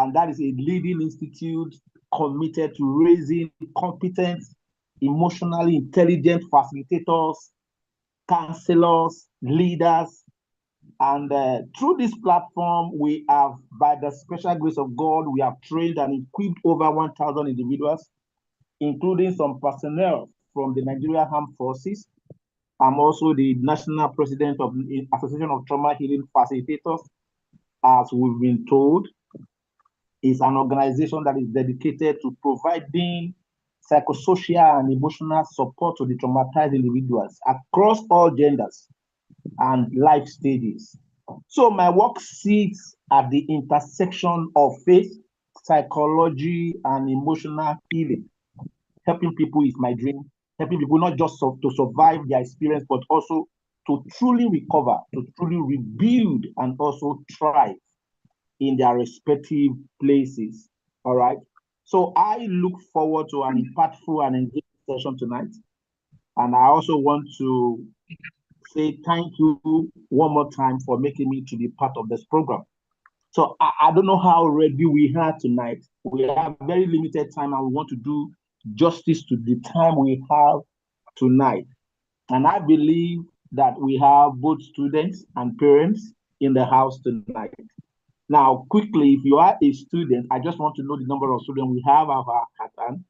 and that is a leading institute committed to raising competent, emotionally intelligent facilitators, counselors, leaders. And through this platform, we have, by the special grace of God, we have trained and equipped over 1,000 individuals, including some personnel from the Nigeria Armed Forces. I'm also the national president of the Association of Trauma Healing Facilitators, as we've been told. It's an organization that is dedicated to providing psychosocial and emotional support to the traumatized individuals across all genders and life stages. So my work sits at the intersection of faith, psychology, and emotional healing. Helping people is my dream. Helping people not just to survive their experience, but also to truly recover, to truly rebuild, and also thrive in their respective places. All right. So I look forward to an impactful and engaging session tonight. And I also want to say thank you one more time for making me to be part of this program. So I don't know how ready we are tonight. We have very limited time and we want to do justice to the time we have tonight. And I believe that we have both students and parents in the house tonight. Now, quickly, if you are a student, I just want to know the number of students we have at our pattern.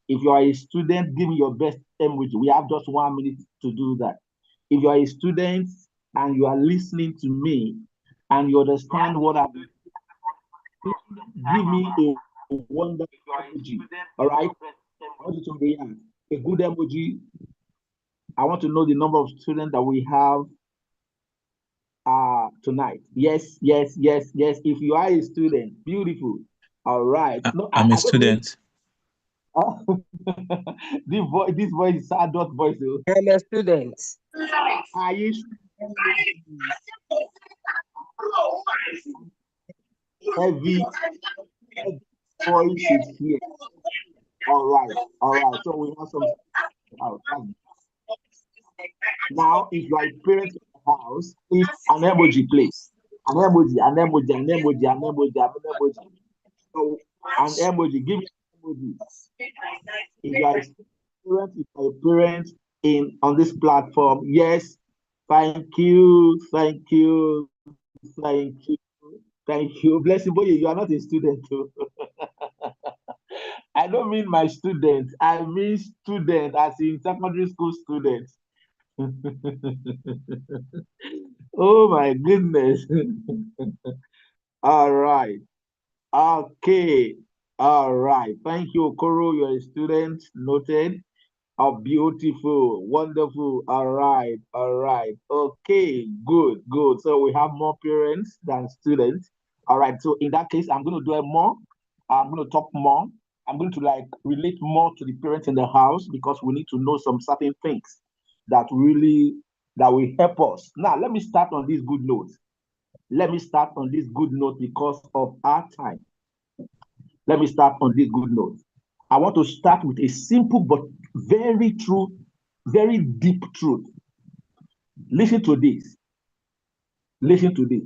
If you are a student, give me your best emoji. We have just 1 minute to do that. If you are a student and you are listening to me and you understand what I'm doing, give me a wonderful emoji. All right? I want you to react. A good emoji. I want to know the number of students that we have tonight. Yes, yes, yes, yes. If you are a student, beautiful. All right. No, I'm a student. This voice is adult voice. I'm a student. Are you heavy voice is here? All right, all right. So we have some. Now, if you are a parent in the house, please an emoji, please. An emoji, an emoji, an emoji, an emoji, an emoji. So an emoji, give me an emoji. If you are a parent in on this platform, yes, thank you, thank you, thank you, thank you. Blessing boy, you are not a student too. I don't mean my student, I mean student, as in secondary school students. Oh my goodness. All right. Okay. All right. Thank you, Okoro. You're a student. Noted. Oh, beautiful. Wonderful. All right. All right. Okay. Good. Good. So we have more parents than students. All right. So in that case, I'm going to do it more. I'm going to talk more. I'm going to relate more to the parents in the house because we need to know some certain things that will help us. Now, let me start on this good note. Let me start on this good note because of our time. Let me start on this good note. I want to start with a simple but very true, very deep truth. Listen to this. Listen to this.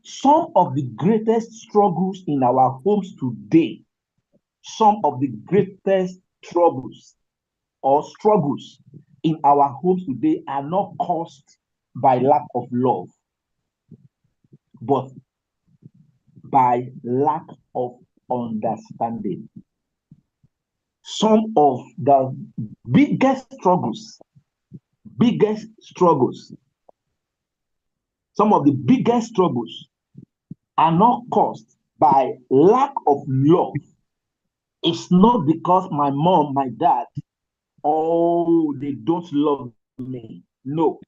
Some of the greatest struggles in our homes today, some of the greatest troubles or struggles in our homes today are not caused by lack of love, but by lack of understanding. Some of the biggest struggles, some of the biggest struggles are not caused by lack of love. It's not because my mom, my dad, oh, they don't love me. No.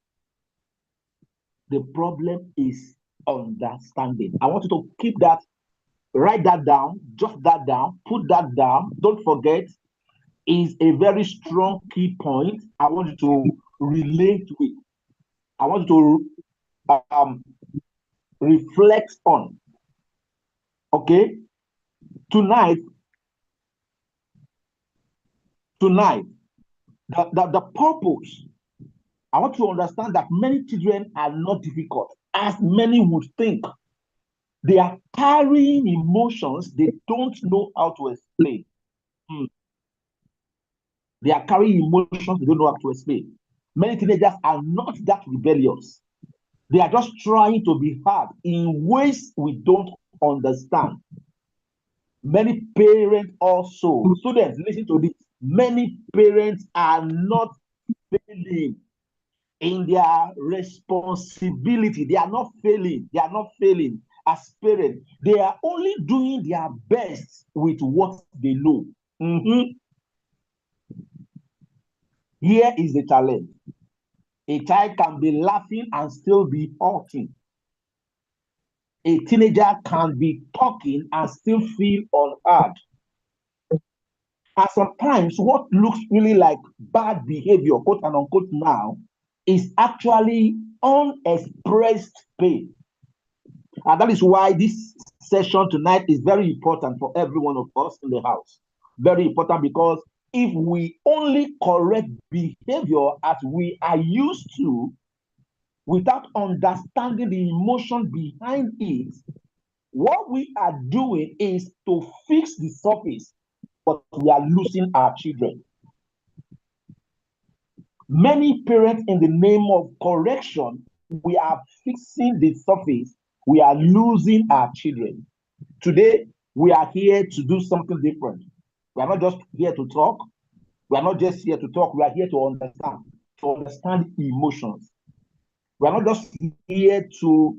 The problem is understanding. I want you to keep that, write that down, jot that down, put that down. Don't forget, is a very strong key point. I want you to relate with. I want you to reflect on. Okay? Tonight, the purpose, I want you to understand that many children are not difficult, as many would think. They are carrying emotions they don't know how to explain. They are carrying emotions they don't know how to explain. Many teenagers are not that rebellious. They are just trying to be heard in ways we don't understand. Many parents also, students, listen to this. Many parents are not failing in their responsibility. They are not failing. They are not failing as parents. They are only doing their best with what they know. Here is the challenge. A child can be laughing and still be hurting. A teenager can be talking and still feel unheard. And sometimes what looks really like bad behavior, quote and unquote now, is actually unexpressed pain. And that is why this session tonight is very important for every one of us in the house. Very important, because if we only correct behavior as we are used to, without understanding the emotion behind it, what we are doing is to fix the surface, but we are losing our children. Many parents, in the name of correction, we are fixing the surface, we are losing our children. Today, we are here to do something different. We are not just here to talk. We are not just here to talk. We are here to understand emotions. We are not just here to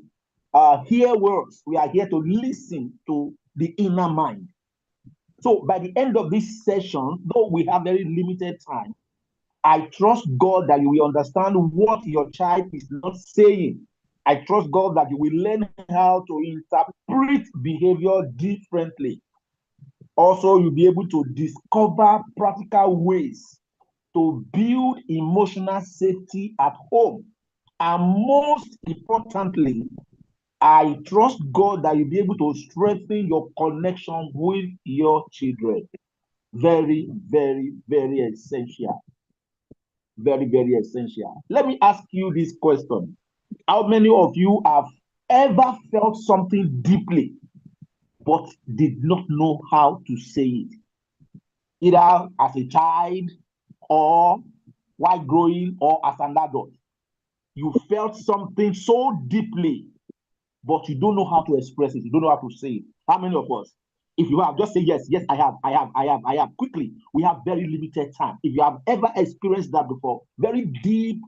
hear words. We are here to listen to the inner mind. So by the end of this session, though we have very limited time, I trust God that you will understand what your child is not saying. I trust God that you will learn how to interpret behavior differently. Also, you'll be able to discover practical ways to build emotional safety at home. And most importantly, I trust God that you'll be able to strengthen your connection with your children. Very, very, very essential. Very, very essential. Let me ask you this question. How many of you have ever felt something deeply but did not know how to say it? Either as a child or while growing or as an adult. You felt something so deeply, but you don't know how to express it. You don't know how to say it. How many of us? If you have, just say yes, yes, I have. Quickly, we have very limited time. If you have ever experienced that before, very deep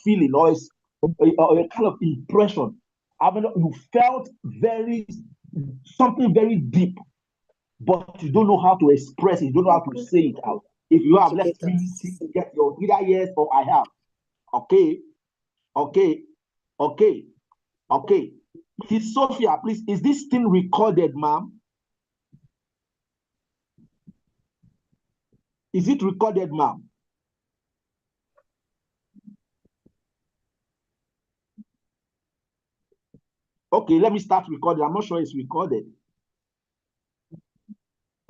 feeling or a kind of impression. I mean, you felt something very deep, but you don't know how to express it. You don't know how to say it out. If you have, let's get your either yes or I have. Okay. Mrs. Sophia, please, is this thing recorded, ma'am? Is it recorded, ma'am? Okay, let me start recording. I'm not sure it's recorded.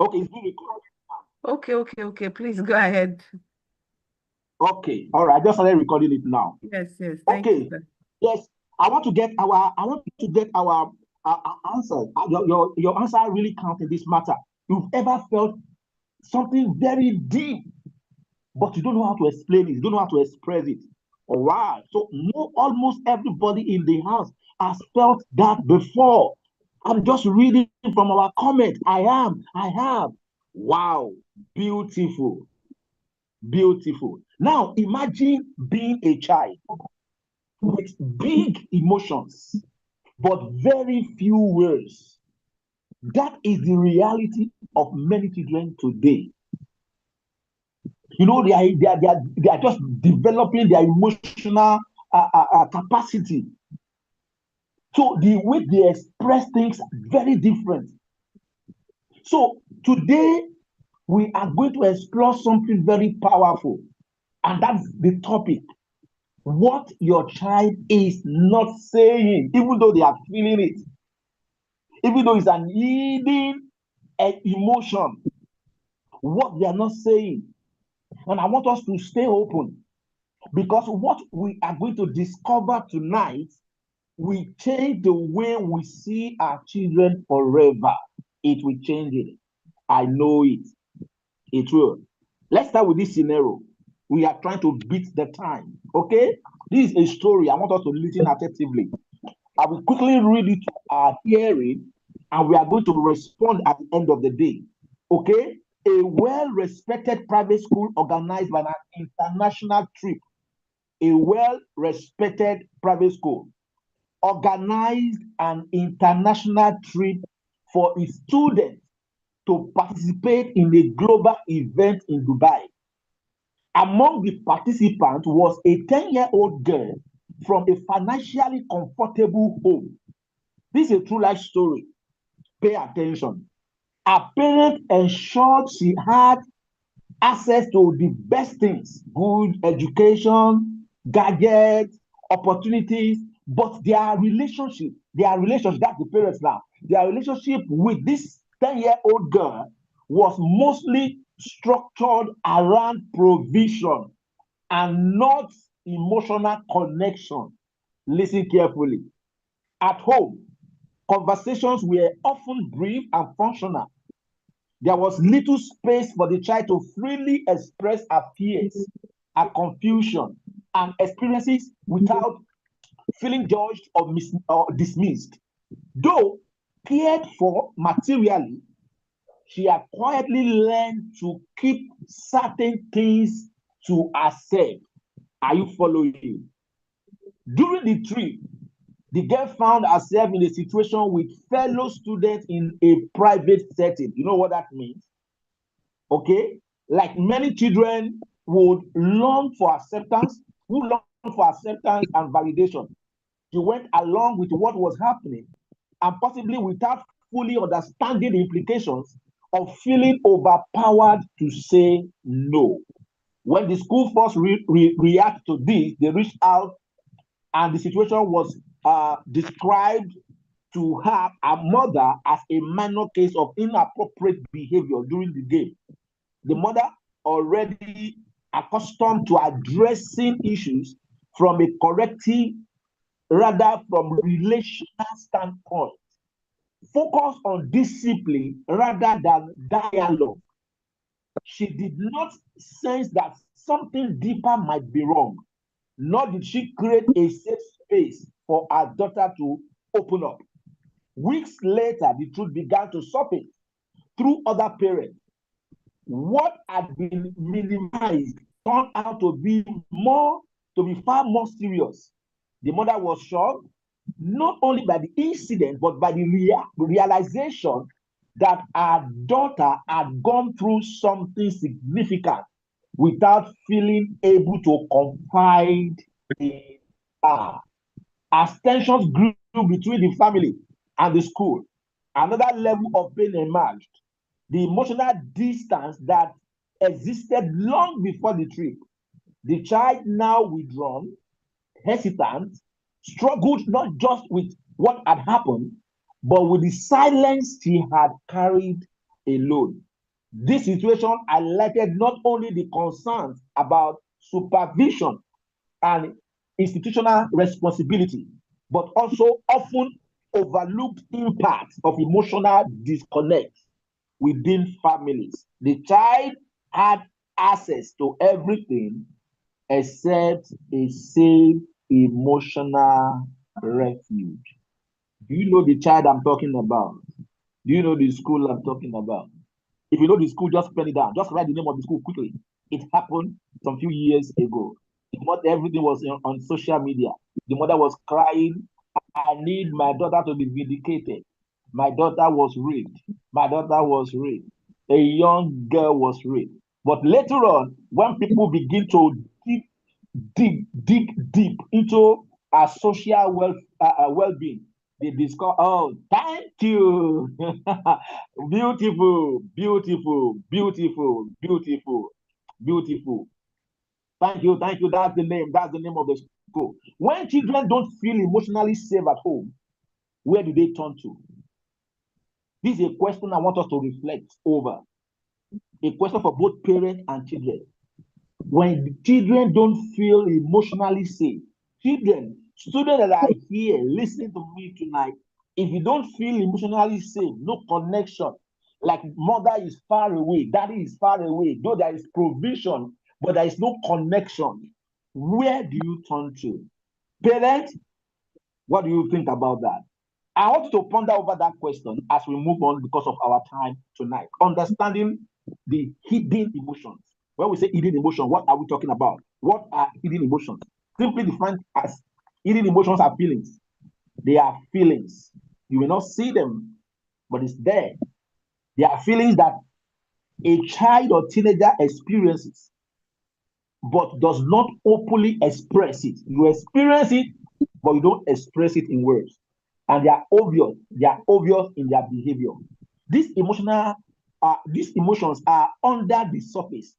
Okay, it's being recorded. Okay. Please go ahead. Okay, all right. I just started recording it now. Yes. Thank you, sir. Yes, I want to get our answer. Your answer really counts in this matter. You've ever felt something very deep, but you don't know how to explain it. You don't know how to express it. All right. So almost everybody in the house has felt that before. I'm just reading from our comment. I have. Wow. Beautiful. Now imagine being a child with big emotions, but very few words. That is the reality of many children today. You know, they are just developing their emotional capacity. So the way they express things very different. So today we are going to explore something very powerful, and that's the topic: what your child is not saying, even though they are feeling it, even though it's an hidden emotion, what they are not saying. And I want us to stay open, because what we are going to discover tonight will change the way we see our children forever. It will change it. I know it. It will. Let's start with this scenario. We are trying to beat the time. Okay? This is a story. I want us to listen attentively. I will quickly read it to our hearing, and we are going to respond at the end of the day. Okay? A well-respected private school organized by an international trip. A well-respected private school organized an international trip for its students to participate in a global event in Dubai. Among the participants was a 10-year-old girl from a financially comfortable home. This is a true life story. Pay attention. Her parents ensured she had access to the best things, good education, gadgets, opportunities, but their relationship, that's the parents now, their relationship with this 10-year-old girl was mostly structured around provision and not emotional connection. Listen carefully. At home, conversations were often brief and functional. There was little space for the child to freely express her fears, her confusion, and experiences without feeling judged or dismissed. Though cared for materially, she had quietly learned to keep certain things to herself. Are you following? During the trip, the girl found herself in a situation with fellow students in a private setting. You know what that means? Okay? Like many children would long for acceptance, who long for acceptance and validation. She went along with what was happening and possibly without fully understanding the implications of feeling overpowered to say no. When the school force react to this, they reached out and the situation was described to her, a mother, as a minor case of inappropriate behavior during the game. The mother, already accustomed to addressing issues from a corrective rather from relational standpoint, focus on discipline rather than dialogue. She did not sense that something deeper might be wrong, nor did she create a safe space for her daughter to open up. Weeks later, the truth began to surface through other parents. What had been minimized turned out to be far more serious. The mother was shocked, not only by the incident, but by the realization that our daughter had gone through something significant without feeling able to confide in her. As tensions grew between the family and the school, another level of pain emerged. The emotional distance that existed long before the trip. The child, now withdrawn, hesitant, struggled not just with what had happened, but with the silence she had carried alone. This situation highlighted not only the concerns about supervision and institutional responsibility, but also often overlooked impacts of emotional disconnect within families. The child had access to everything except a safe emotional refuge. Do you know the child I'm talking about? Do you know the school I'm talking about? If you know the school, just pen it down. Just write the name of the school quickly. It happened some few years ago. Everything was on social media. The mother was crying, I need my daughter to be vindicated. My daughter was raped. My daughter was raped. A young girl was raped. But later on, when people begin to dig deep into our social well-being, they discover, oh, thank you. Beautiful, beautiful, beautiful, beautiful, beautiful. Thank you, thank you. That's the name. That's the name of the school. When children don't feel emotionally safe at home, where do they turn to? This is a question I want us to reflect over. A question for both parents and children. When children don't feel emotionally safe, children Students that are here listening to me tonight, if you don't feel emotionally safe, no connection, like mother is far away, daddy is far away, though there is provision, but there is no connection, where do you turn to? Parents, what do you think about that? I want you to ponder over that question as we move on because of our time tonight. Understanding the hidden emotions. When we say hidden emotion, what are we talking about? What are hidden emotions? Simply defined as hidden emotions are feelings. They are feelings. You will not see them, but it's there. They are feelings that a child or teenager experiences, but does not openly express it. You experience it, but you don't express it in words. And they are obvious. They are obvious in their behavior. These emotions are under the surface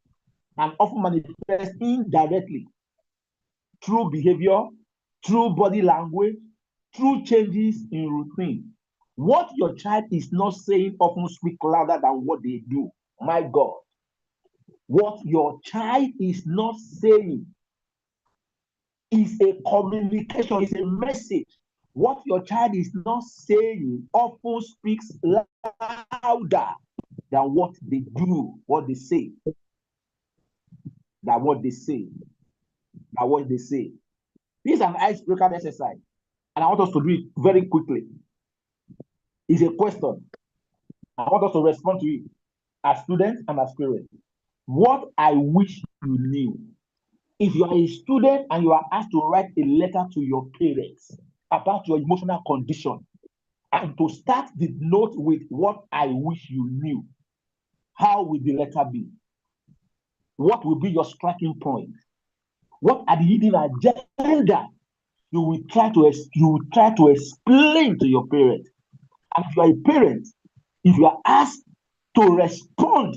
and often manifest indirectly through behavior, through body language, through changes in routine. What your child is not saying often speaks louder than what they do. My God. What your child is not saying is a communication, is a message. What your child is not saying often speaks louder than what they do, what they say, than what they say, than what they say. This is an icebreaker exercise, and I want us to do it very quickly. It's a question. I want us to respond to it as students and as parents. What I wish you knew. If you are a student and you are asked to write a letter to your parents about your emotional condition, and to start the note with what I wish you knew, how will the letter be? What will be your striking point? What are the hidden agenda you will try to explain to your parents? And if you are a parent, if you are asked to respond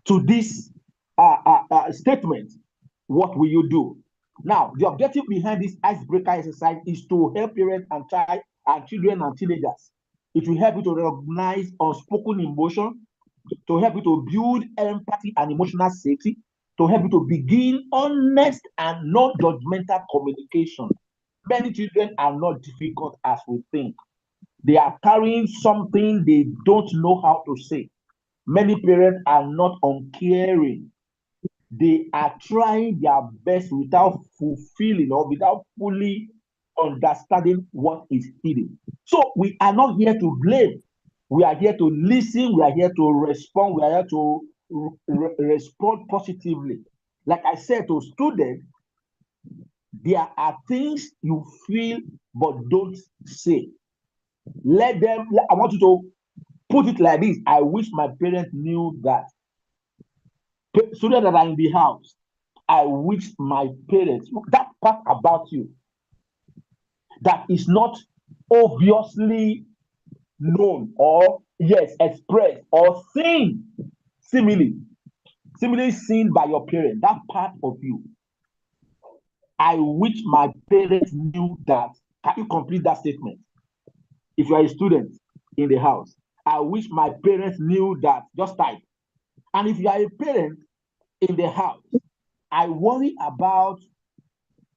to this statement, what will you do? Now, the objective behind this icebreaker exercise is to help parents and children and teenagers. It will help you to recognize unspoken emotion, to help you to build empathy and emotional safety, to help you to begin honest and non-judgmental communication. Many children are not difficult as we think. They are carrying something they don't know how to say. Many parents are not uncaring. They are trying their best without fulfilling or without fully understanding what is hidden. So we are not here to blame. We are here to listen. We are here to respond. We are here to respond positively. Like I said to students, there are things you feel but don't say. I want you to put it like this. I wish my parents knew that. Students that are in the house, I wish my parents, that part about you that is not obviously known or, yes, expressed or seen, similarly seen by your parent, that part of you. I wish my parents knew that. Can you complete that statement? If you are a student in the house, I wish my parents knew that. Just type. And if you are a parent in the house, I worry about,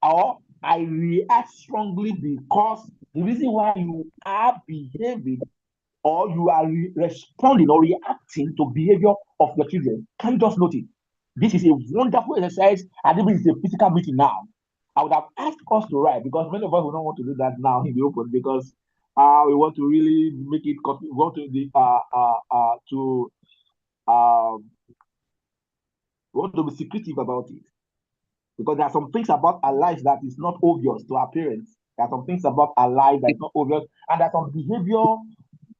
or I react strongly because the reason why you are behaving or you are responding or reacting to behavior of your children, can you just note it? This is a wonderful exercise, and even it's a physical meeting now. I would have asked us to write because many of us will not want to do that now in the open because we want to really make it. We want to be secretive about it. Because there are some things about our lives that is not obvious to our parents. There are some things about our life that is not obvious, and there's some behavior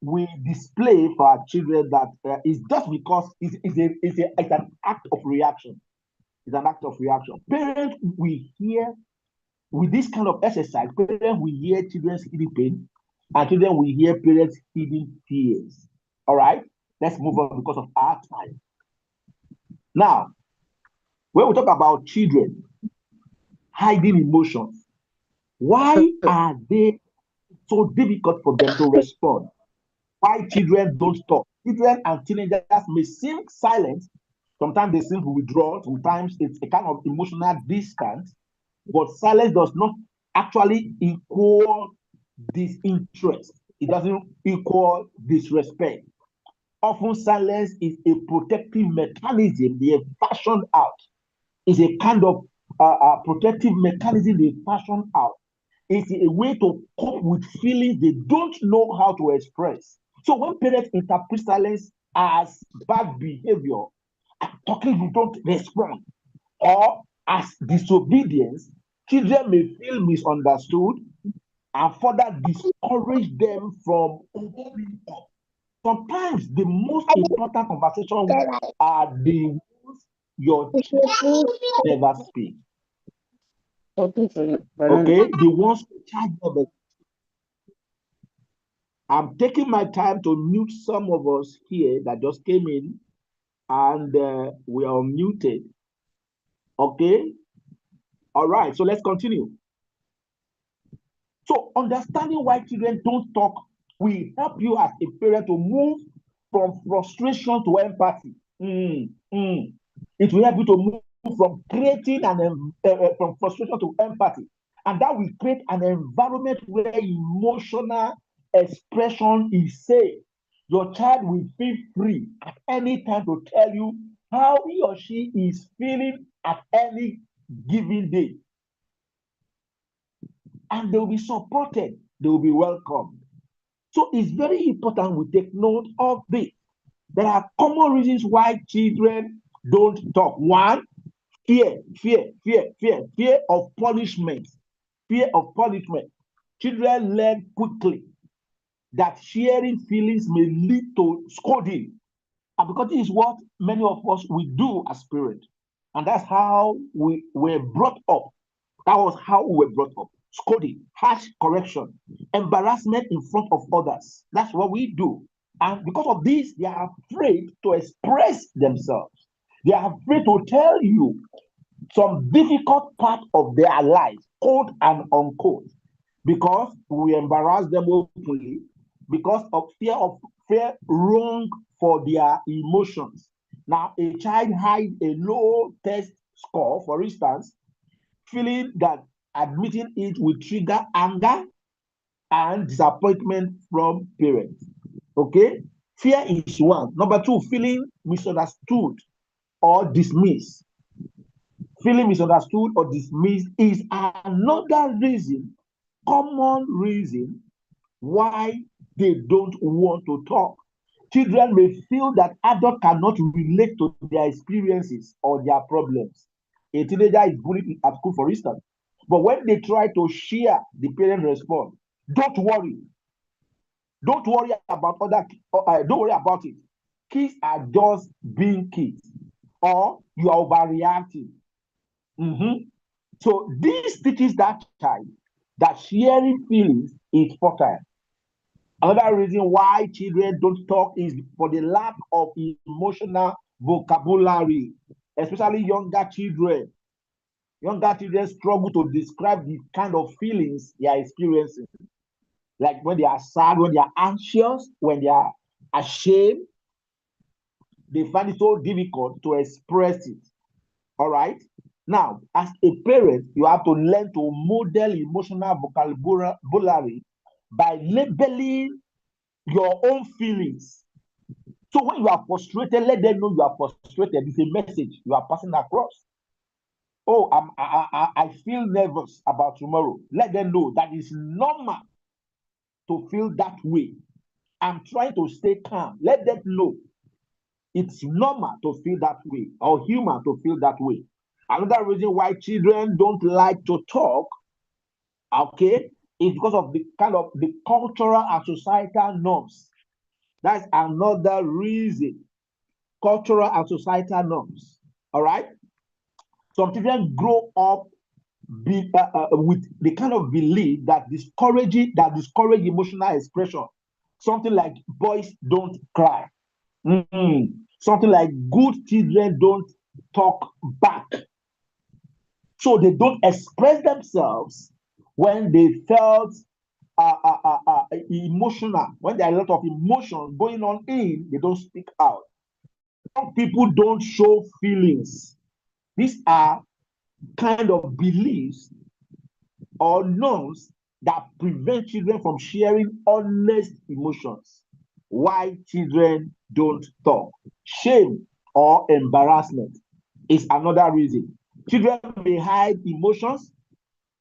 we display for our children that is just because it's an act of reaction. It's an act of reaction. Parents, we hear with this kind of exercise, parents we hear children's hidden pain, and children we hear parents hidden fears. All right, let's move on because of our time. Now, when we talk about children hiding emotions, why are they so difficult for them to respond? Why children don't talk? Children and teenagers may seem silent. Sometimes they seem to withdraw. Sometimes it's a kind of emotional distance. But silence does not actually equal disinterest. It doesn't equal disrespect. Often silence is a protective mechanism they have fashioned out. It's a kind of protective mechanism they fashioned out. It's a way to cope with feelings they don't know how to express. So when parents interpret silence as bad behavior, talking you don't respond, or as disobedience, children may feel misunderstood and further discourage them from opening up. Sometimes the most important conversations are the ones your child never speak. Okay, the ones your child never. I'm taking my time to mute some of us here that just came in, and we are muted. Okay, all right. So let's continue. So understanding why children don't talk will help you as a parent to move from frustration to empathy. It will help you to move from creating from frustration to empathy, and that will create an environment where emotional expression is safe. Your child will feel free at any time to tell you how he or she is feeling at any given day, and they will be supported, they will be welcomed. So it's very important we take note of this. There are common reasons why children don't talk. One, fear of punishment. Fear of punishment. Children learn quickly that sharing feelings may lead to scolding. And because this is what many of us we do as parents. And that's how we were brought up. That was how we were brought up. Scolding, harsh correction, embarrassment in front of others. That's what we do. And because of this, they are afraid to express themselves. They are afraid to tell you some difficult part of their life, quote and unquote, because we embarrass them openly, because of fear wrong for their emotions. Now, a child hides a low test score, for instance, feeling that admitting it will trigger anger and disappointment from parents. Okay? Fear is one. Number two, feeling misunderstood or dismissed. Feeling misunderstood or dismissed is another reason, common reason, why they don't want to talk. Children may feel that adults cannot relate to their experiences or their problems. A teenager is bullied at school, for instance. But when they try to share, the parents respond, don't worry. Don't worry about don't worry about it. Kids are just being kids. Or you are overreacting. So this teaches that child that sharing feelings is fertile. Another reason why children don't talk is for the lack of emotional vocabulary, especially younger children. Younger children struggle to describe the kind of feelings they are experiencing. Like when they are sad, when they are anxious, when they are ashamed, they find it so difficult to express it. All right? Now, as a parent, you have to learn to model emotional vocabulary by labeling your own feelings. So when you are frustrated, let them know you are frustrated. It's a message you are passing across. Oh, I feel nervous about tomorrow. Let them know that it's normal to feel that way. I'm trying to stay calm. Let them know it's normal to feel that way, or human to feel that way. Another reason why children don't like to talk, okay, is because of the kind of the cultural and societal norms. That's another reason. Cultural and societal norms. All right. Some children grow up with the kind of belief that discourage emotional expression. Something like boys don't cry. Something like good children don't talk back. So they don't express themselves when they felt emotional. When there are a lot of emotion going on they don't speak out. Some people don't show feelings. These are kind of beliefs or norms that prevent children from sharing honest emotions. Why children don't talk. Shame or embarrassment is another reason. Children may hide emotions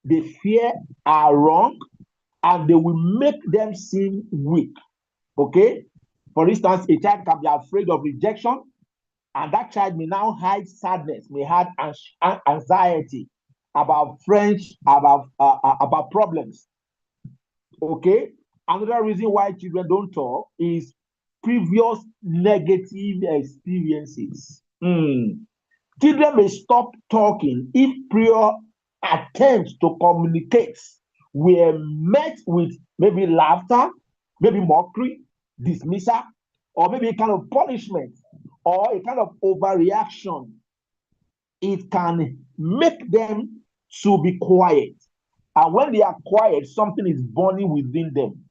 they fear are wrong, and they will make them seem weak. Okay? For instance, a child can be afraid of rejection, and that child may now hide sadness, may hide anxiety about friends, about problems. Okay? Another reason why children don't talk is previous negative experiences. Children may stop talking if prior attempts to communicate were met with maybe laughter, maybe mockery, dismissal, or maybe a kind of punishment or a kind of overreaction. It can make them to be quiet. And when they are quiet, something is burning within them.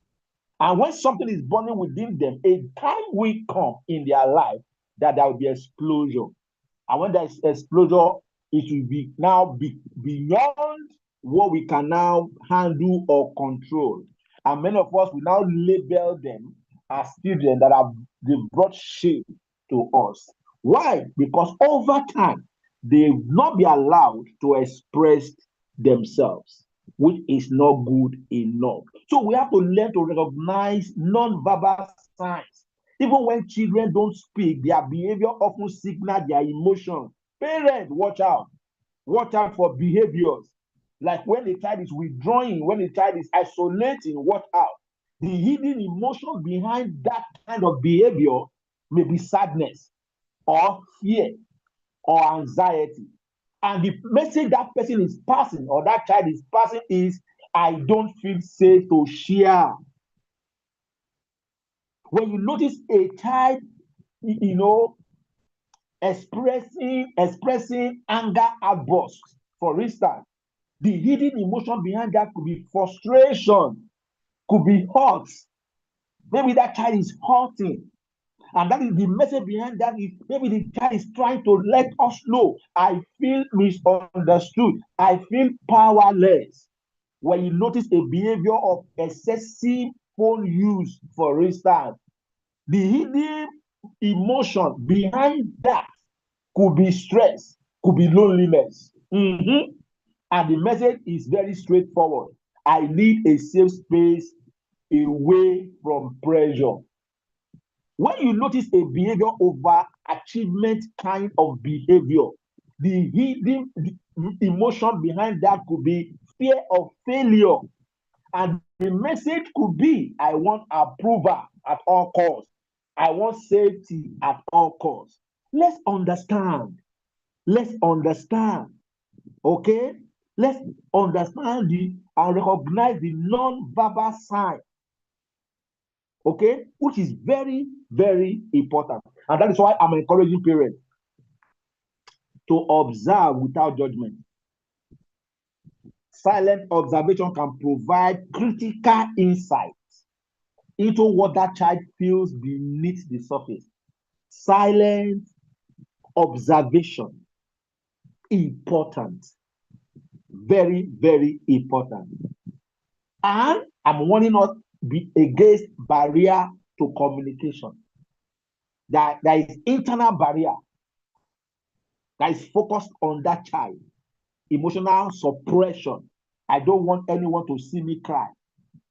And when something is burning within them, a time will come in their life that there will be explosion. And when there's explosion, it will be now beyond what we can now handle or control. And many of us will now label them as children that have they brought shame to us. Why? Because over time, they will not be allowed to express themselves, which is not good enough. So we have to learn to recognize non-verbal signs. Even when children don't speak, their behavior often signals their emotions. Parents, watch out. Watch out for behaviors. Like when the child is withdrawing, when the child is isolating, watch out. The hidden emotion behind that kind of behavior may be sadness or fear or anxiety. And the message that person is passing or that child is passing is, I don't feel safe to share. When you notice a child, expressing anger outbursts, for instance, the hidden emotion behind that could be frustration, could be hurt. Maybe that child is hurting. And that is the message behind that. Is maybe the child is trying to let us know, I feel misunderstood. I feel powerless. When you notice a behavior of excessive phone use, for instance, the hidden emotion behind that could be stress, could be loneliness. And the message is very straightforward. I need a safe space away from pressure. When you notice a behavior over achievement kind of behavior, the hidden emotion behind that could be fear of failure. And the message could be, I want approval at all costs. I want safety at all costs. Let's understand. Okay? Let's understand and recognize the non-verbal sign. Okay? Which is very, very important. And that is why I'm encouraging parents to observe without judgment. Silent observation can provide critical insight into what that child feels beneath the surface. Silent observation, important. Very, very important. And I'm warning us against barrier to communication. There is internal barrier that is focused on that child. Emotional suppression. I don't want anyone to see me cry.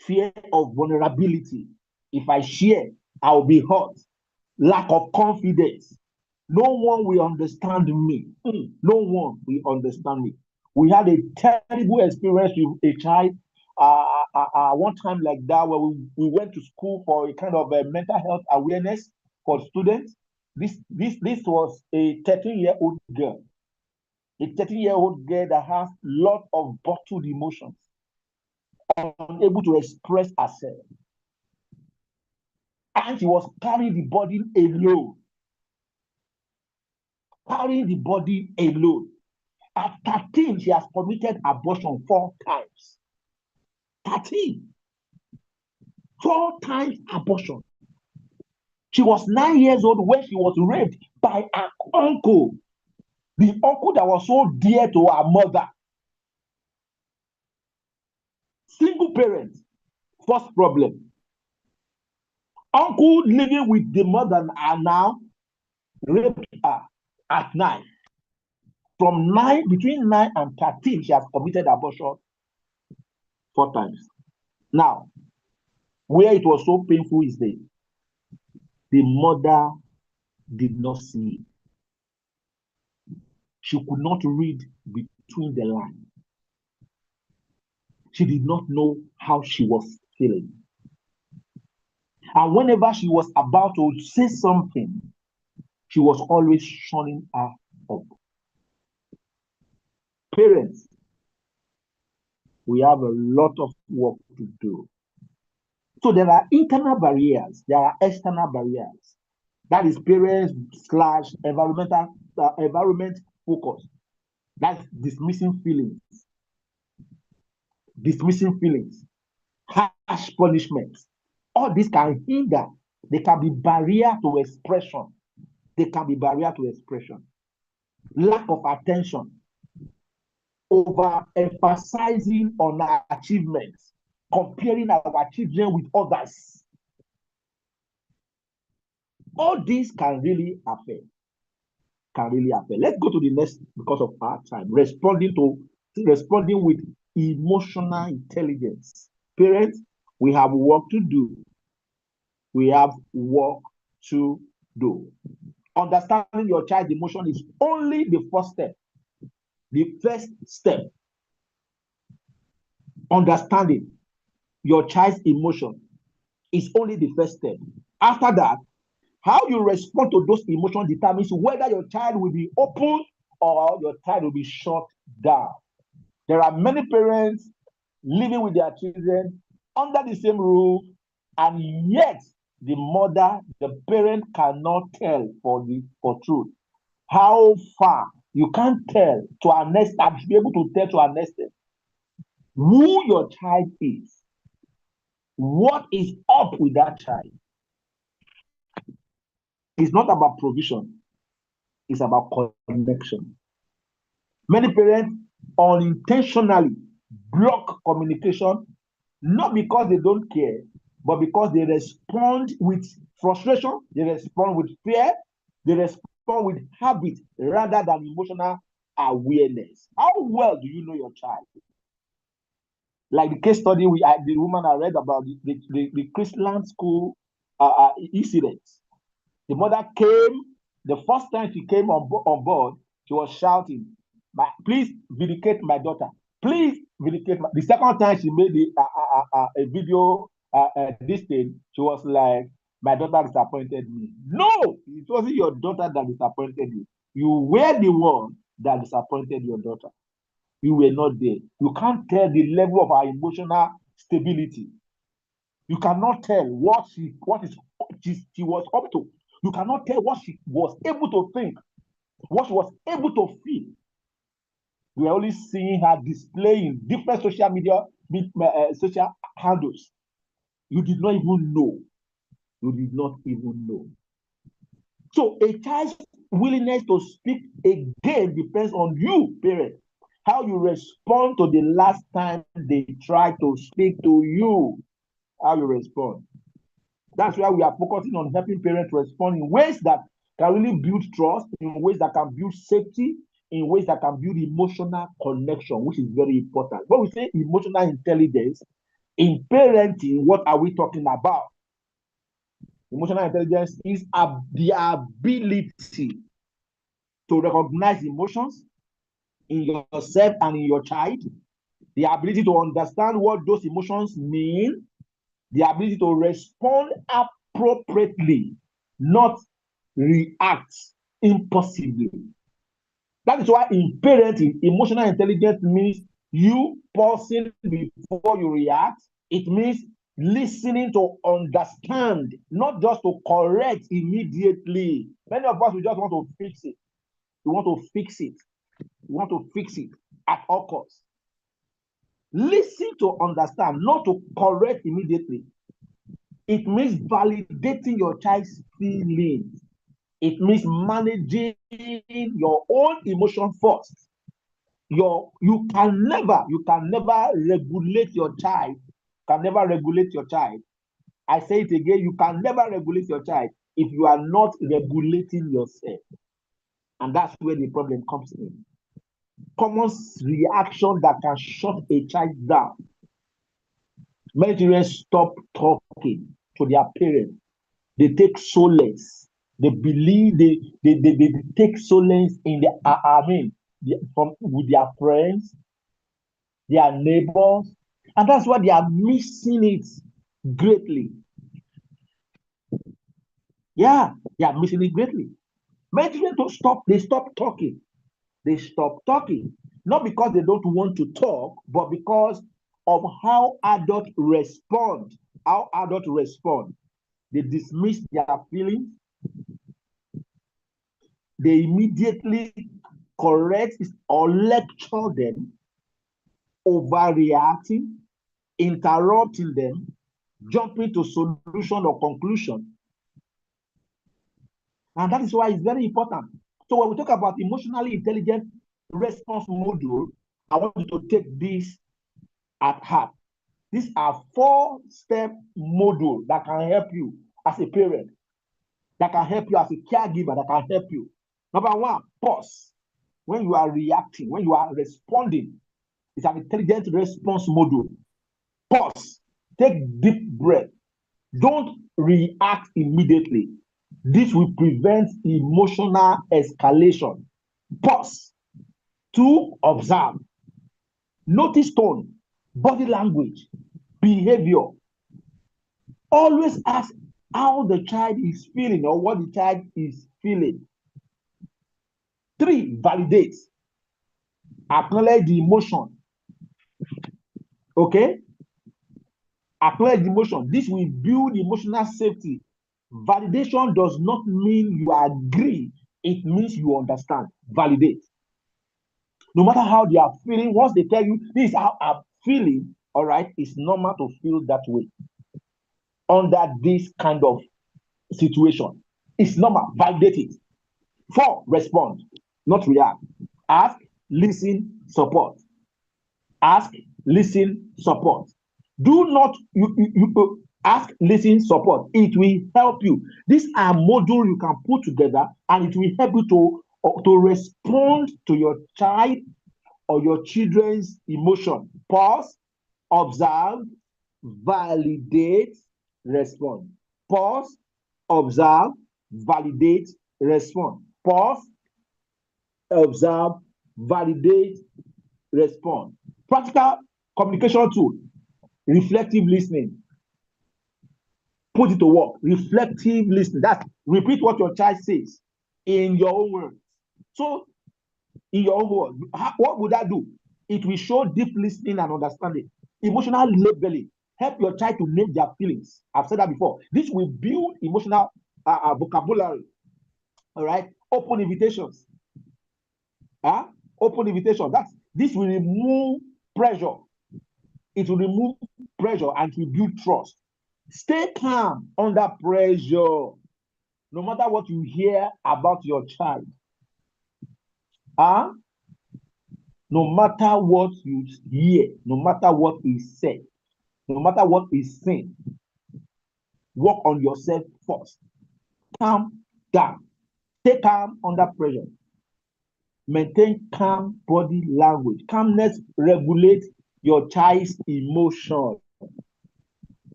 Fear of vulnerability. If I share, I'll be hurt. Lack of confidence. No one will understand me. No one will understand me. We had a terrible experience with a child one time like that, where we went to school for a kind of a mental health awareness for students. This was a 13-year-old girl. A 13-year-old girl that has a lot of bottled emotions, unable to express herself. And she was carrying the body alone. Carrying the body alone. At 13, she has committed abortion 4 times. 13. 4 times abortion. She was 9 years old when she was raped by her uncle. The uncle that was so dear to her mother. Single parent, first problem. Uncle living with the mother are now raped her at 9. From 9, between 9 and 13, she has committed abortion 4 times. Now, where it was so painful is the mother did not see it. She could not read between the lines. She did not know how she was feeling. And whenever she was about to say something, she was always shunning her up. Parents, we have a lot of work to do. So there are internal barriers, there are external barriers. That is parents / environment focus. That's dismissing feelings, harsh punishments. All this can hinder. They can be barrier to expression. Lack of attention, over-emphasizing on our achievements, comparing our children with others. All this can really affect. Let's go to the next because of our time. Responding with emotional intelligence. Parents, we have work to do. Understanding your child's emotion is only the first step. Understanding your child's emotion is only the first step. After that, how you respond to those emotions determines whether your child will be open or your child will be shut down. There are many parents living with their children under the same roof, and yet the parent cannot tell for truth. How far you can't tell to an extent, be able to tell to an extent who your child is, what is up with that child. It's not about provision, it's about connection. Many parents unintentionally block communication, not because they don't care, but because they respond with frustration, they respond with fear, they respond with habit rather than emotional awareness. How well do you know your child? Like the case study the woman I read about the Christian school incident. The mother came, the first time she came on board, she was shouting, please vindicate my daughter. Please vindicate my. The second time she made a video, this thing, she was like, my daughter disappointed me. No, it wasn't your daughter that disappointed you. You were the one that disappointed your daughter. You were not there. You can't tell the level of her emotional stability. You cannot tell what she was up to. You cannot tell what she was able to think, what she was able to feel. We are only seeing her displaying different social media, social handles. You did not even know. So a child's willingness to speak again depends on you, parent. How you respond to the last time they tried to speak to you. How you respond. That's why we are focusing on helping parents respond in ways that can really build trust, in ways that can build safety, in ways that can build emotional connection, which is very important. When we say emotional intelligence, in parenting, what are we talking about? Emotional intelligence is the ability to recognize emotions in yourself and in your child, the ability to understand what those emotions mean, the ability to respond appropriately, not react impulsively. That is why in parenting, emotional intelligence means you pausing before you react. It means listening to understand, not just to correct immediately. Many of us, we just want to fix it. We want to fix it at all costs. Listen to understand, not to correct immediately. It means validating your child's feelings. It means managing your own emotion first. you can never regulate your child. Can never regulate your child. I say it again, you can never regulate your child if you are not regulating yourself. And that's where the problem comes in. Common reaction that can shut a child down. Many children stop talking to their parents. They take solace. They believe they take solace in with their friends, their neighbors, and that's why they are missing it greatly. Yeah, they are missing it greatly. Many children they stop talking. They stop talking. Not because they don't want to talk, but because of how adults respond. How adults respond. They dismiss their feelings. They immediately correct or lecture them, overreacting, interrupting them, jumping to solution or conclusion. And that is why it's very important. So when we talk about emotionally intelligent response module, I want you to take this at heart. These are 4-step module that can help you as a parent, that can help you as a caregiver, that can help you. Number 1, pause. When you are reacting, when you are responding, it's an intelligent response module. Pause. Take deep breath. Don't react immediately. This will prevent emotional escalation. Pause. 2, observe. Notice tone, body language, behavior. Always ask how the child is feeling or what the child is feeling. 3, validate. Acknowledge the emotion. Okay? Acknowledge the emotion. This will build emotional safety. Validation does not mean you agree. It means you understand. Validate. No matter how they are feeling, once they tell you, this is how I'm feeling, all right, it's normal to feel that way under this kind of situation. It's normal. Validate it. 4, respond, not react. Ask, listen, support. Ask, listen, support. Do not you ask, listen, support. It will help you. These are modules you can put together, and it will help you to respond to your child or your children's emotion. Pause, observe, validate, respond. Pause, observe, validate, respond. Pause, observe, validate, respond. Practical communication tool, reflective listening. Put it to work. Reflective listening. That's repeat what your child says in your own words. So, in your own words, what would that do? It will show deep listening and understanding. Emotional labeling. Help your child to name their feelings. I've said that before. This will build emotional vocabulary. All right. Open invitations. Open invitation. This will remove pressure. It will remove pressure and it will build trust. Stay calm under pressure, no matter what you hear about your child. No matter what you hear, no matter what is said, no matter what is seen, work on yourself first. Calm down. Stay calm under pressure. Maintain calm body language. Calmness regulates your child's emotion.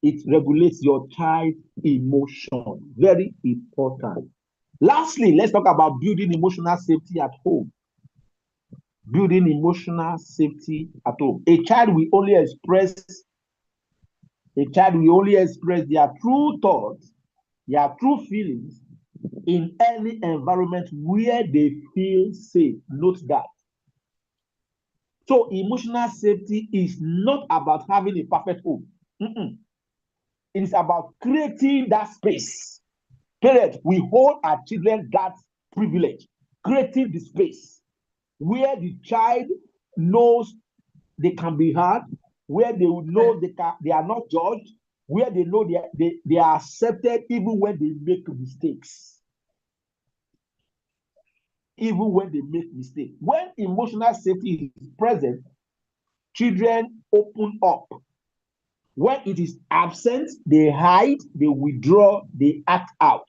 It regulates your child's emotion. Very important. Lastly, let's talk about building emotional safety at home. Building emotional safety at home. A child will only express their true thoughts, their true feelings in any environment where they feel safe. Note that. So emotional safety is not about having a perfect home. It is about creating that space. Parents, we hold our children that privilege, creating the space where the child knows they can be heard, where they will know they are not judged, where they know they are accepted even when they make mistakes. even when they make mistakes. When emotional safety is present, children open up. When it is absent, they hide, they withdraw, they act out.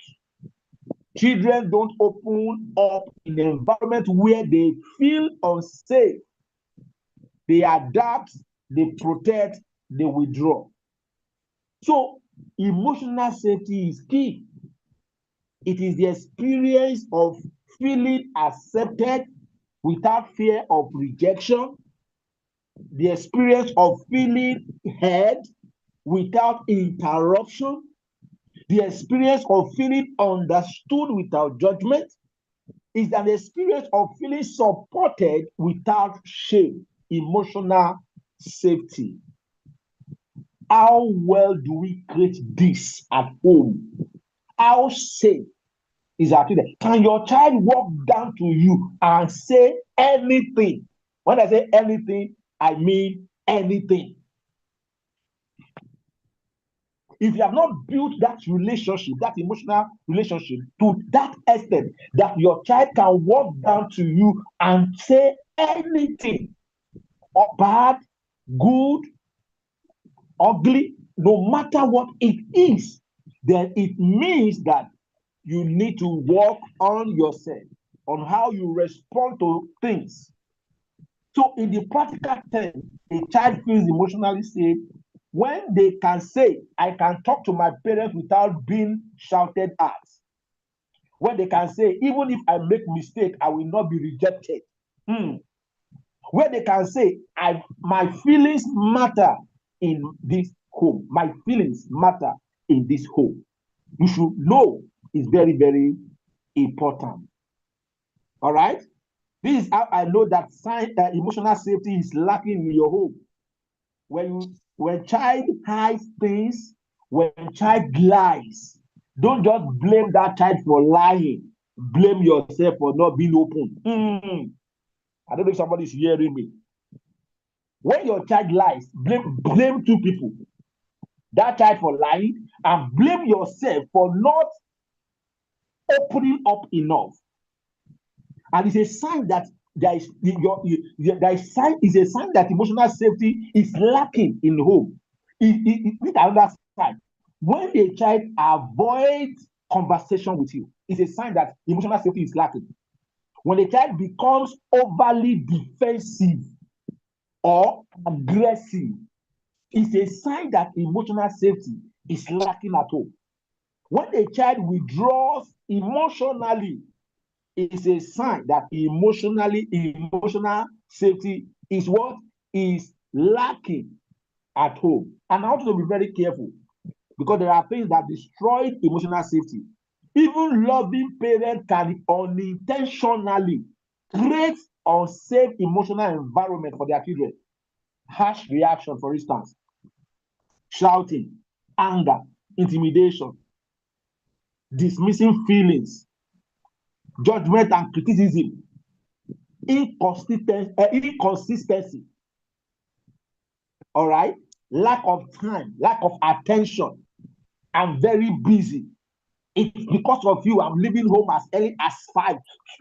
Children don't open up in an environment where they feel unsafe. They adapt, they protect, they withdraw. So emotional safety is key. It is the experience of feeling accepted without fear of rejection, the experience of feeling heard without interruption, the experience of feeling understood without judgment, is an experience of feeling supported without shame, emotional safety. How well do we create this at home? How safe is our children? Can your child walk down to you and say anything? When I say anything, I mean anything. If you have not built that relationship, that emotional relationship to that extent that your child can walk down to you and say anything, or bad, good, ugly, no matter what it is, then it means that you need to work on yourself, on how you respond to things. So in the practical term, a child feels emotionally safe when they can say, I can talk to my parents without being shouted at. When they can say, even if I make mistake, I will not be rejected. Where they can say, my feelings matter in this home. My feelings matter in this home. You should know it's very, very important. All right? This is how I know that emotional safety is lacking in your home. When child hides things, when child lies, don't just blame that child for lying. Blame yourself for not being open. I don't know if somebody is hearing me. When your child lies, blame two people. That child for lying, and blame yourself for not opening up enough. And it's a sign that there is a sign that emotional safety is lacking in home. It's another sign. When a child avoids conversation with you, it's a sign that emotional safety is lacking. When a child becomes overly defensive or aggressive, it's a sign that emotional safety is lacking at home. When a child withdraws emotionally, it's a sign that emotional safety is what is lacking at home. And I want you to be very careful, because there are things that destroy emotional safety. Even loving parents can unintentionally create unsafe emotional environment for their children. Harsh reaction, for instance, shouting, anger, intimidation, dismissing feelings, judgment and criticism, inconsistency, all right, lack of time, lack of attention. I'm very busy. It's because of you I'm leaving home as early as 5.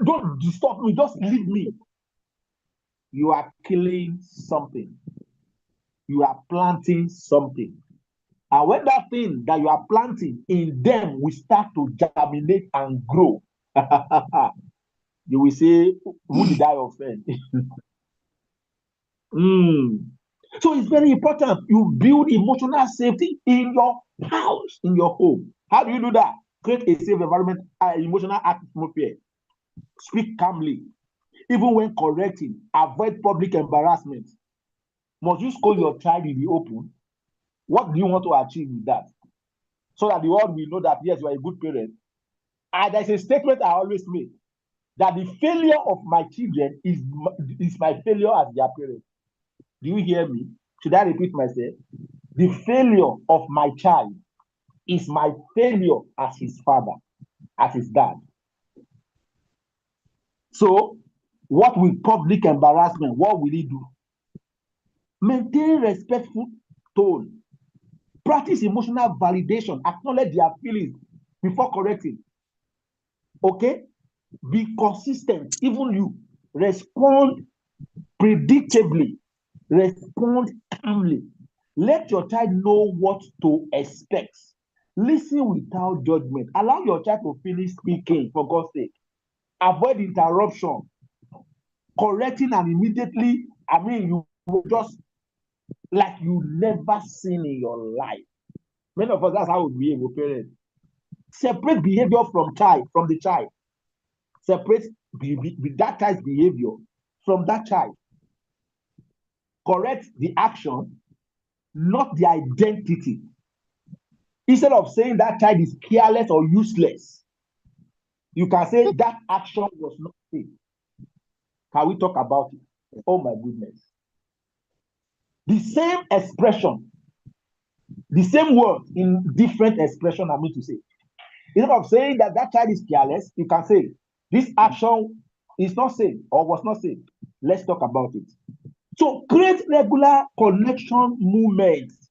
Don't disturb me, just leave me. You are killing something. You are planting something. And when that thing that you are planting in them will start to germinate and grow, you will say, who did I offend? So it's very important you build emotional safety in your house, in your home. How do you do that? Create a safe environment, emotional atmosphere. Speak calmly. Even when correcting, avoid public embarrassment. Must you scold your child in the open? What do you want to achieve with that? So that the world will know that, yes, you are a good parent. And there's a statement I always make, that the failure of my children is my failure as their parent. Do you hear me? Should I repeat myself? The failure of my child is my failure as his father, as his dad. So, what will public embarrassment, what will he do? Maintain respectful tone. Practice emotional validation. Acknowledge their feelings before correcting. Okay? Be consistent. Even you respond predictably, respond calmly. Let your child know what to expect. Listen without judgment. Allow your child to finish speaking, for God's sake. Avoid interruption. Correcting and immediately, you will just like you never seen in your life. Many of us, that's how we behave with parents. Separate behavior from the child. Separate that child's behavior from that child. Correct the action, not the identity. Instead of saying that child is careless or useless, you can say that action was not safe. Can we talk about it? Oh my goodness. The same expression, the same word in different expression, I mean to say. Instead of saying that child is careless, you can say this action is not safe or was not safe. Let's talk about it. So create regular connection movements.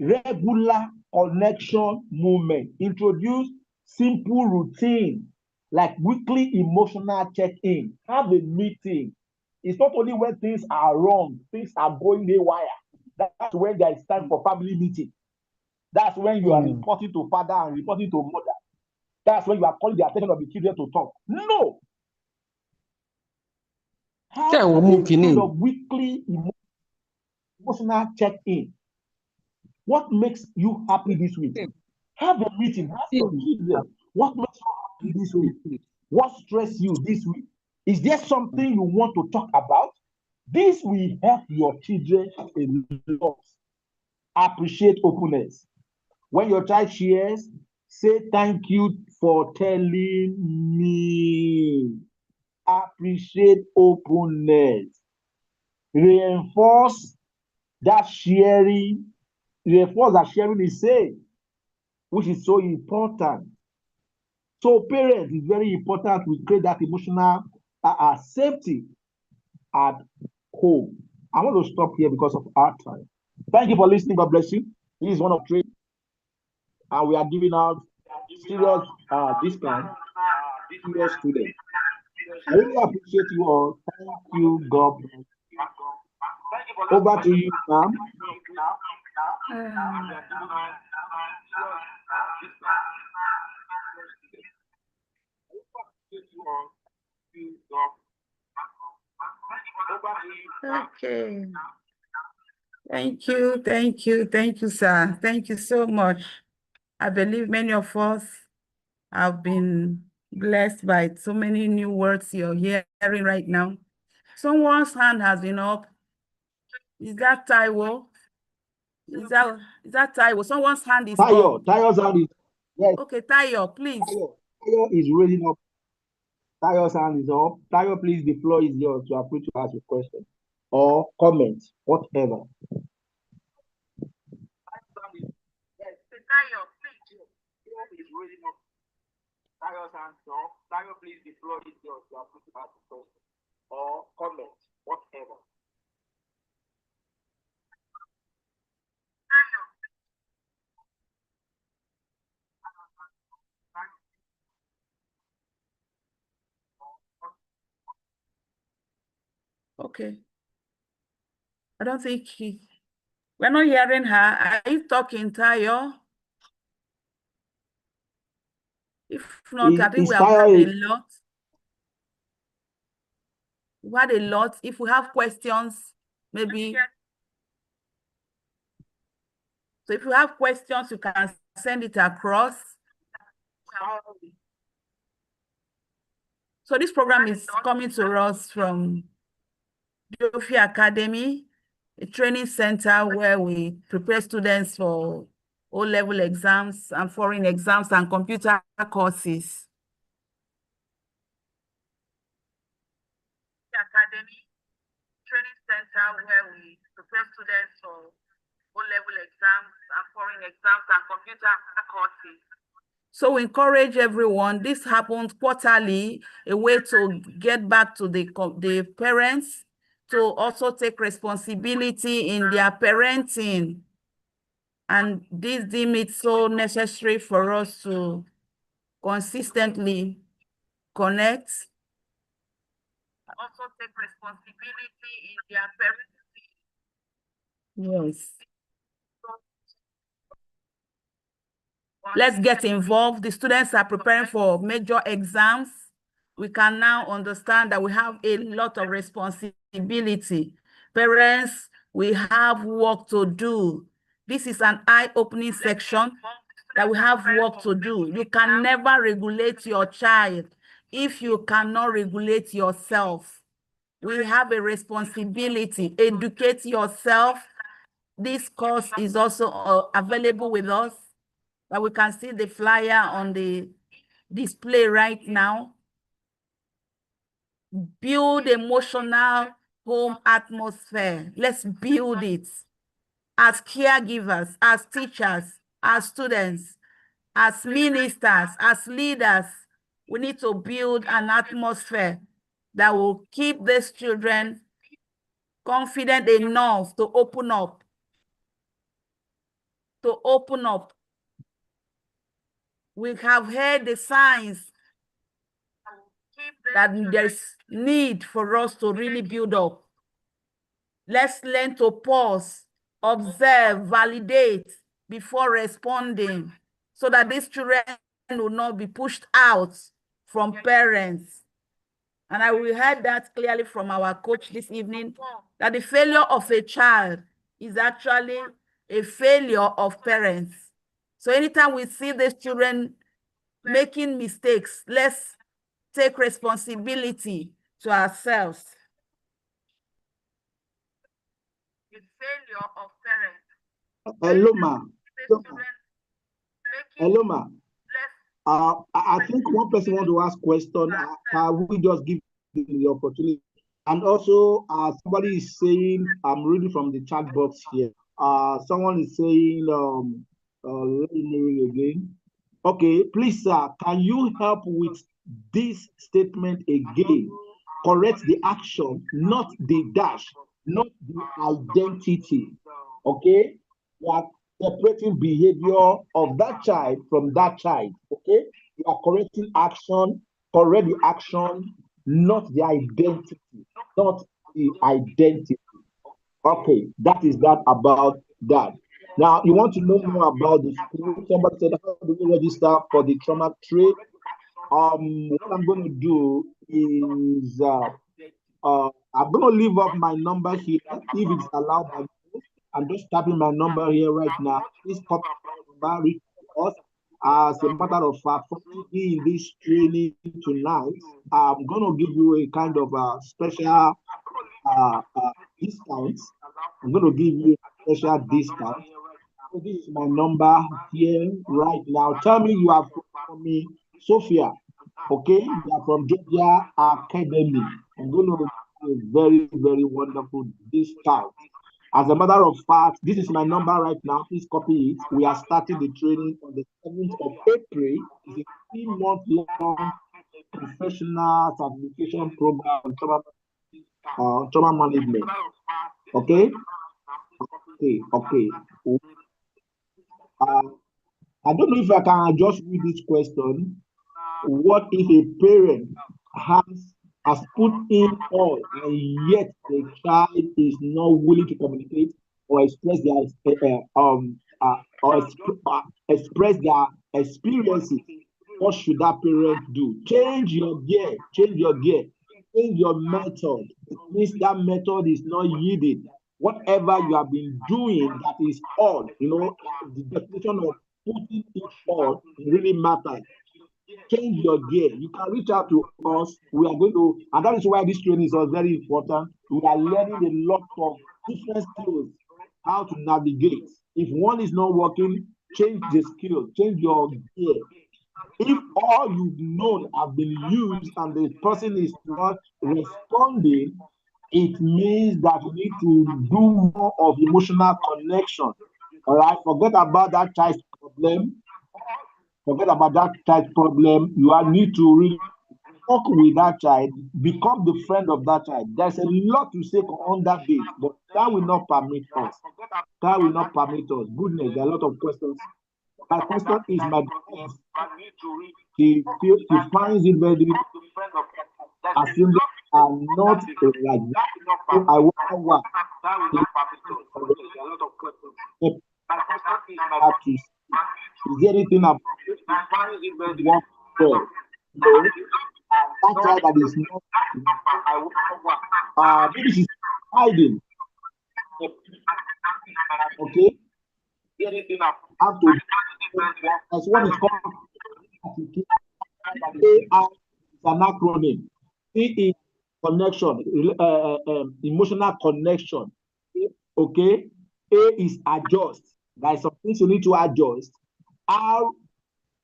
Regular connection movement. Introduce simple routine like weekly emotional check-in. Have a meeting. It's not only when things are wrong, things are going haywire. That's when there is time for family meeting. That's when you are reporting to father and reporting to mother. That's when you are calling the attention of the children to talk. No. Have a kind of weekly emotional check-in. What makes you happy this week? Have a meeting. Ask your children. What makes you happy this week? What stresses you this week? Is there something you want to talk about? This will help your children a lot. Appreciate openness. When your child shares, say thank you for telling me. Appreciate openness. Reinforce that sharing. Reinforce that sharing is safe, which is so important. So parents, it's very important we create that emotional safety at home. I want to stop here because of our time. Thank you for listening. God bless you. This is one of three, and we are giving out serious discount to students. I really appreciate you all. Thank you. God bless. Over to you, ma'am. Okay. Thank you, sir. Thank you so much. I believe many of us have been blessed by so many new words you're hearing right now. Someone's hand has been up. Is that Taiwo? Is that Taiwo? Someone's hand is up. Tayo's hand is yes. Okay, Tayo, please. Tayo is raising up. Tayo's hand is up. Tayo, please, the floor is yours to approach to ask a question or comment, whatever. Yes, Tayo, please. Is raising up. Tayo's hand is up. Tayo, please, the floor is yours to approach to ask a question or comment, whatever. Okay. I don't think we're not hearing her. Are you talking, Tayo? If not, I think we have had a lot. We've had a lot. If we have questions, maybe. So if you have questions, you can send it across. So this program is coming to us from Geophia Academy, a training center where we prepare students for O-level exams and foreign exams and computer courses. Academy, training center where we prepare students for O-level exams and foreign exams and computer courses. So we encourage everyone. This happens quarterly, a way to get back to the parents to also take responsibility in their parenting. And this deem it so necessary for us to consistently connect, also take responsibility in their parenting. Yes. Let's get involved. The students are preparing for major exams. We can now understand that we have a lot of responsibility. Parents, we have work to do. This is an eye-opening section that we have work to do. You can never regulate your child if you cannot regulate yourself. We have a responsibility. Educate yourself. This course is also available with us, that we can see the flyer on the display right now. Build emotional home atmosphere. Let's build it as caregivers, as teachers, as students, as ministers, as leaders. We need to build an atmosphere that will keep these children confident enough to open up. We have heard the signs that there's need for us to really build up. Let's learn to pause, observe, validate before responding, so that these children will not be pushed out from parents. And we heard that clearly from our coach this evening, that the failure of a child is actually a failure of parents. So anytime we see these children making mistakes, let's take responsibility to ourselves. The failure of parents. Hello, ma. Hello, ma. I think one person wants to ask question. We just give the opportunity. And also, somebody is saying, I'm reading from the chat box here. Someone is saying, let me read again. Okay, please, sir, can you help with this statement again? Correct the action, not the dash, not the identity. Okay? You are separating behavior of that child from that child. Okay? You are correcting action, correct the action, not the identity. Not the identity. Okay, that is that about that. Now, you want to know more about the school? Somebody said, how do we register for the trauma trade? What I'm going to do is I'm going to leave off my number here if it's allowed by me. I'm just tapping my number here right now. Please copy my number, reach us. As a matter of fact, for to be in this training tonight, I'm going to give you a kind of a special discount. I'm going to give you a special discount. So this is my number here right now. Tell me you are from me, Sophia. Okay, you are from Geophia Academy. I'm going to give you a very, very wonderful discount. As a matter of fact, this is my number right now. Please copy it. We are starting the training on the 7th of April. It's a 3-month-long professional certification program on trauma management. Okay? Okay. I don't know if I can just read this question. What if a parent has put in all and yet the child is not willing to communicate or express their express their experiences? What should that parent do? Change your gear, change your method. It means that method is not yielding. Whatever you have been doing that is all, the definition of putting it all really matters. Change your gear. You can reach out to us. We are going to, and that is why this training is very important. We are learning a lot of different skills, how to navigate. If one is not working, change the skill, change your gear. If all you've known have been used and the person is not responding, it means that you need to do more of emotional connection. All right, forget about that child's problem. Forget about that child's problem. You need to really talk with that child, become the friend of that child. There's a lot to say on that day, but that will not permit us. That will not permit us. Goodness, there are a lot of questions. My question is, my he finds it very difficult assembly are not like that. So I wonder why. Is there anything about what well? No, that child that is not maybe she's hiding. Okay. Have to as what is called AI is an acronym. C is connection, emotional connection. Okay. A is adjust. There is some things you need to adjust. R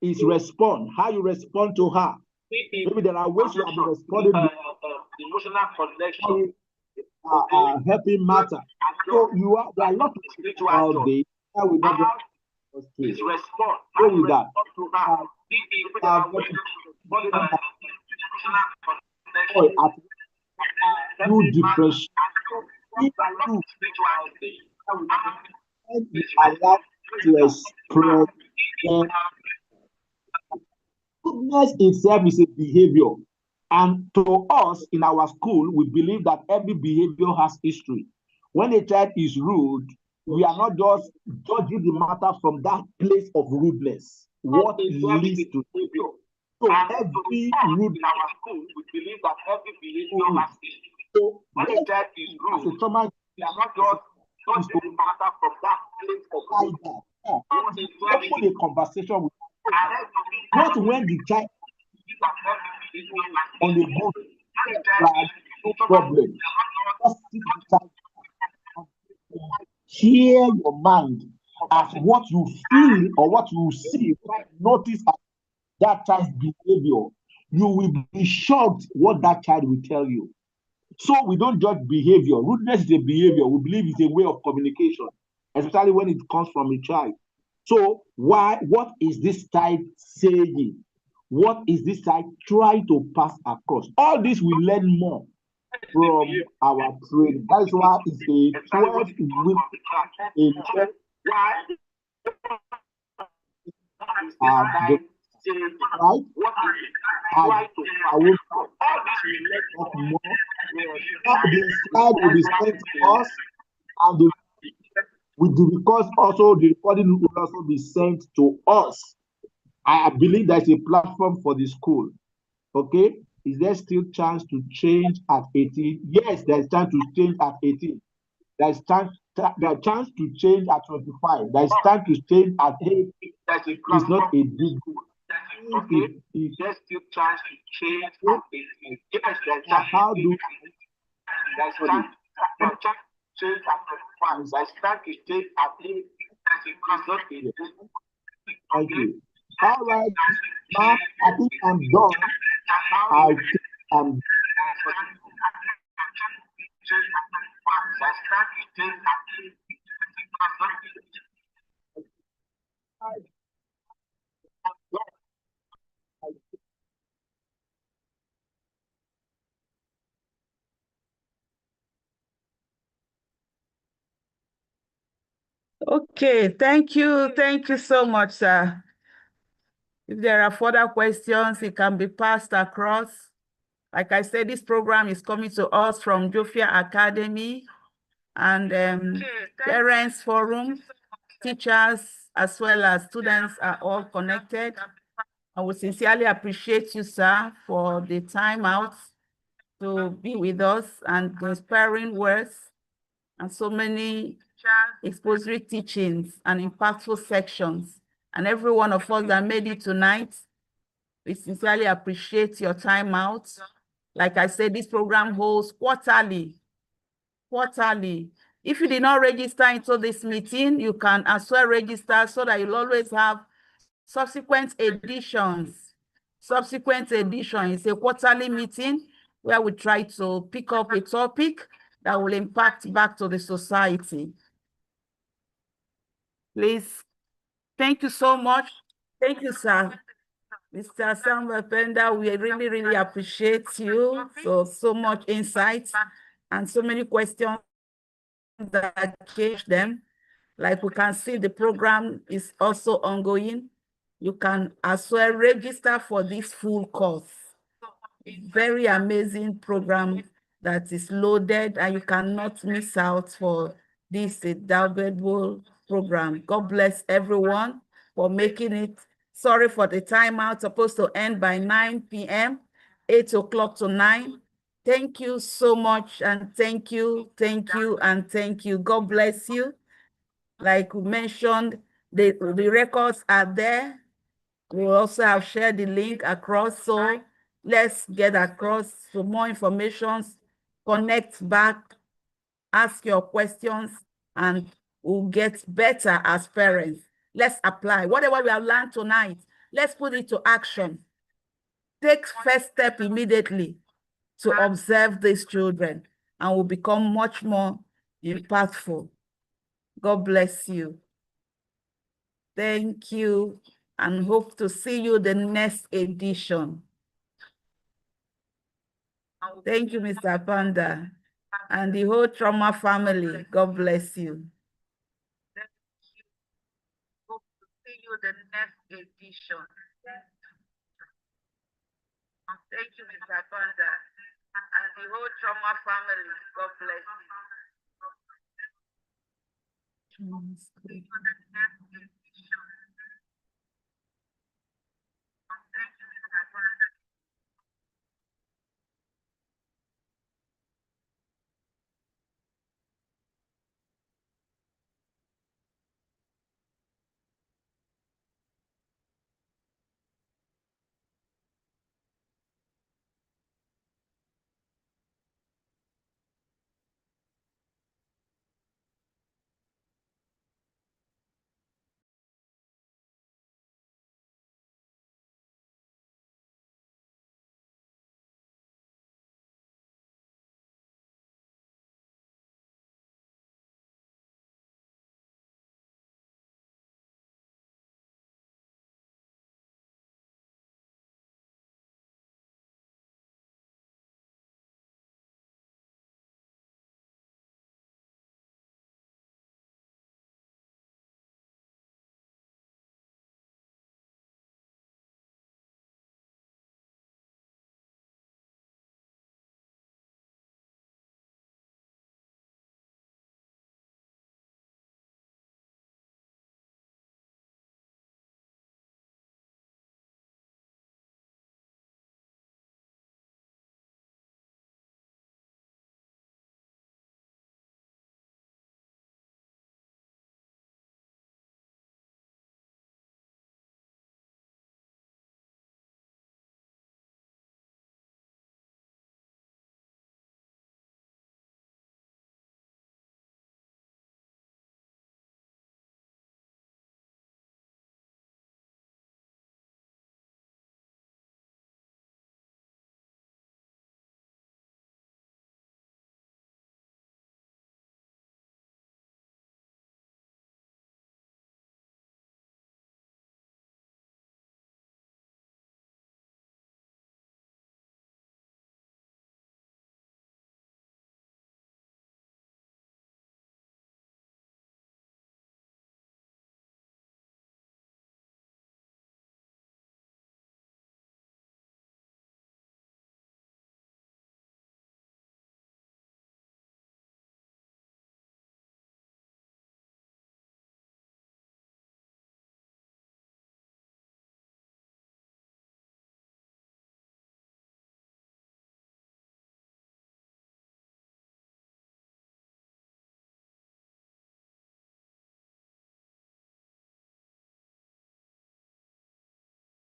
is respond. How you respond to her. Maybe there are ways you have been responding. Emotional connection. Helping matter. So there are a lot of things about this. I will not go with that. You differentiate. If you allow to express goodness itself is a behavior. And to us in our school, we believe that every behavior has history. When a child is rude, we are not just judging the matter from that place of rudeness. What leads to behavior? So every rude in our school, we believe that every behavior has history. So when a child is rude, as a trauma, we are not just judging the matter from that place of rudeness. Open a conversation with not when the child on the boat, no problem. Just sit the child. Share your mind as what you feel or what you see. Notice that child's behavior. You will be shocked what that child will tell you. So we don't judge behavior. Rudeness is a behavior. We believe it's a way of communication, especially when it comes from a child. So what is this child saying? What is this child trying to pass across? All this we learn more from our training. That is why it's a 12-week right? I will talk more. The slide will be sent to us, and because also the recording will also be sent to us. I believe there's a platform for the school. Okay, is there still chance to change at 18? Yes, there's chance to change at 18. There's chance to change at 25. There's chance to change at 8. It's not a big deal. Okay, there's still chance to change at 18. Yes, there's chance. How do there's chance to change at 25? There's chance to change at 8. It's not a big deal. Thank you. All right, now I think I'm done. I think I'm Okay, thank you so much, sir. If there are further questions, it can be passed across. Like I said, this program is coming to us from Geophia Academy and Parents Forum, teachers, as well as students are all connected. I would sincerely appreciate you, sir, for the time out to be with us and the inspiring words and so many expository teachings and impactful sections. And every one of us that made it tonight, we sincerely appreciate your time out. Like I said, this program holds quarterly. If you did not register into this meeting, you can as well register so that you'll always have subsequent editions. It's a quarterly meeting where we try to pick up a topic that will impact back to the society. Please, thank you so much. Thank you, sir. Mr. Samuel Penda, we really, really appreciate you for so much insight and so many questions that came them. Like we can see, the program is also ongoing. You can as well register for this full course. very amazing program that is loaded, and you cannot miss out for this valuable program. God bless everyone for making it. Sorry for the timeout, supposed to end by 9 p.m., 8 o'clock to 9. Thank you so much, and thank you, and thank you. God bless you. Like we mentioned, the records are there. We also have shared the link across, so let's get across for more information, connect back, ask your questions, and we'll get better as parents. Let's apply. Whatever we have learned tonight, let's put it to action. Take first step immediately to observe these children, and will become much more impactful. God bless you. Thank you, and hope to see you the next edition. Thank you, Mr. Panda, and the whole trauma family. God bless you. Hope to see you the next edition. Thank you, Mr. Panda, and the whole trauma family. God bless you. See you the next edition.